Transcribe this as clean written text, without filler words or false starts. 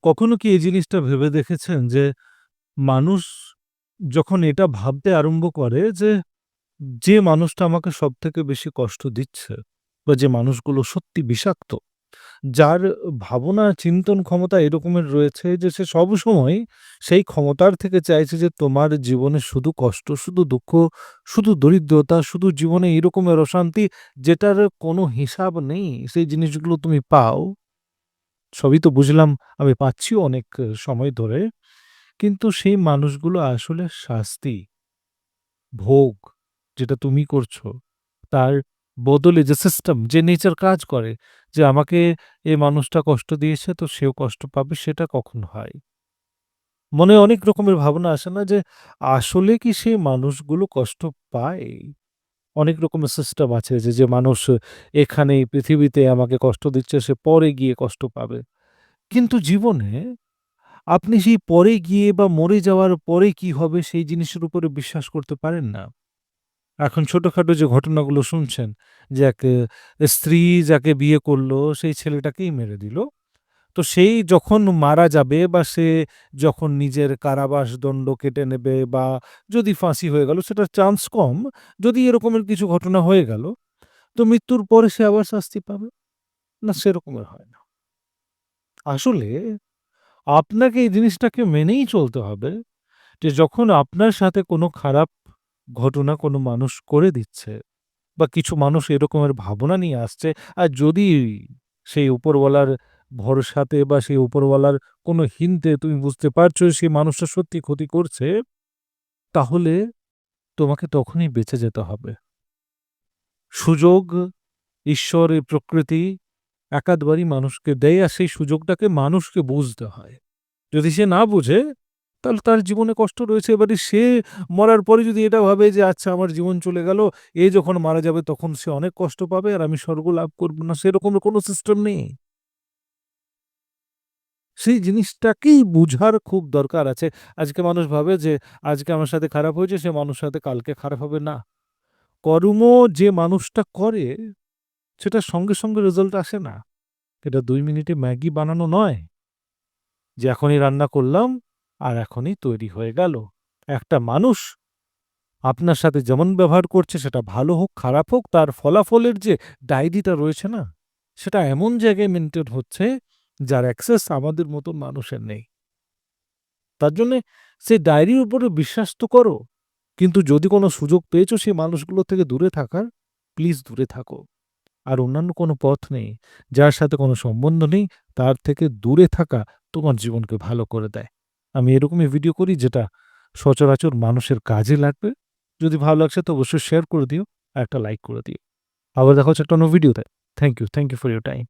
কখনো কি এই জিনিসটা ভেবে দেখেছেন যে মানুষ যখন এটা ভাবতে আরম্ভ করে যে মানুষটা আমাকে সবথেকে বেশি কষ্ট দিচ্ছে বা যে মানুষগুলো সত্যি বিষাক্ত, যার ভাবনা চিন্তন ক্ষমতা এরকমের রয়েছে যে সে সবসময় সেই ক্ষমতার থেকে চাইছে যে তোমার জীবনে শুধু কষ্ট, শুধু দুঃখ, শুধু দরিদ্রতা, শুধু জীবনে এই রকমের অশান্তি যেটার কোনো হিসাব নেই, সেই জিনিসগুলো তুমি পাও। সবই তো বুঝলাম, আমি পাচ্ছিও অনেক সময় ধরে। কিন্তু সেই মানুষগুলো আসলে শাস্তি, ভোগ যেটা তুমি করছো, তার বদলে যে সিস্টেম, যে নেচার কাজ করে যে আমাকে এ মানুষটা কষ্ট দিয়েছে তো সেও কষ্ট পাবে, সেটা কখন হয়? মনে অনেক রকমের ভাবনা আসে না যে আসলে কি সেই মানুষগুলো কষ্ট পায়? অনেক রকমের সিস্টেম আছে যে মানুষ এখানে এই পৃথিবীতে আমাকে কষ্ট দিচ্ছে সে পরে গিয়ে কষ্ট পাবে। কিন্তু জীবনে আপনি সেই পরে গিয়ে বা মরে যাওয়ার পরে কি হবে সেই জিনিসের উপরে বিশ্বাস করতে পারেন না। এখন ছোটখাটো যে ঘটনাগুলো শুনছেন যে এক স্ত্রী যাকে বিয়ে করলো সেই ছেলেটাকেই মেরে দিল। তো সেই যখন মারা যাবে বা সে যখন নিজের কারাবাস দণ্ড কেটে নেবে বা যদি ফাঁসি হয়ে গেল সেটার চান্স কম। যদি এরকমের কিছু ঘটনা হয়ে গেল, তো মৃত্যুর পরে সে আবার শাস্তি পাবে? না, সেরকমের হয় না। আসলে আপনাকে এই জিনিসটাকে মেনেই চলতে হবে যে যখন আপনার সাথে কোনো খারাপ ঘটনা কোনো মানুষ করে দিচ্ছে বা কিছু মানুষ এরকমের ভাবনা নিয়ে আসছে, আর যদি সেই উপরওয়ালার ভরসাতে বা সেই উপরওয়ালার কোনো হিন্টে তুমি বুঝতে পারছো সেই মানুষটা সত্যি ক্ষতি করছে, তাহলে তোমাকে তখনই বেঁচে যেতে হবে। সুযোগ ঈশ্বর, এই প্রকৃতি একাধবারই মানুষকে দেয় আর সেই সুযোগটাকে মানুষকে বুঝতে হয়। যদি সে না বুঝে, তাহলে তার জীবনে কষ্ট রয়েছে। এবারে সে মরার পরে যদি এটা ভাবে যে, "আচ্ছা আমার জীবন চলে গেল, এ যখন মারা যাবে তখন সে অনেক কষ্ট পাবে আর আমি স্বর্গ লাভ করব না।" সেরকমের কোনো সিস্টেম নেই। সেই জিনিসটাকেই বুঝার খুব দরকার আছে। আজকে মানুষ ভাবে যে, আজকে আমার সাথে খারাপ হয়েছে, সে মানুষের সাথে কালকে খারাপ হবে না। কর্ম যে মানুষটা করে, সেটার সঙ্গে, সঙ্গে রেজাল্ট আসে না। এটা ২ মিনিটে ম্যাগি বানানো নয়। যে এখনই রান্না করলাম আর এখনই তৈরি হয়ে গেল। একটা মানুষ আপনার সাথে যেমন ব্যবহার করছে সেটা ভালো হোক, খারাপ হোক, তার ফলাফলের যে ডায়েরিটা রয়েছে না? সেটা এমন জায়গায় মেইনটেইন হচ্ছে যার অ্যাক্সেস আমাদের মতন মানুষের নেই। তার জন্যে সেই ডায়েরির উপরে বিশ্বাস তো করো। কিন্তু যদি কোনো সুযোগ পেয়েছো সেই মানুষগুলো থেকে দূরে থাকার, প্লিজ দূরে থাকো। আর অন্যান্য কোনো পথ নেই। যার সাথে কোনো সম্বন্ধ নেই, তার থেকে দূরে থাকা তোমার জীবনকে ভালো করে দেয়। আমি এরকমই ভিডিও করি যেটা সচরাচর মানুষের কাজে লাগবে। যদি ভালো লাগছে তো অবশ্যই শেয়ার করে দিও। আর একটা লাইক করে দিও। আবার দেখা হচ্ছে একটা অন্য ভিডিওতে। Thank you for your time.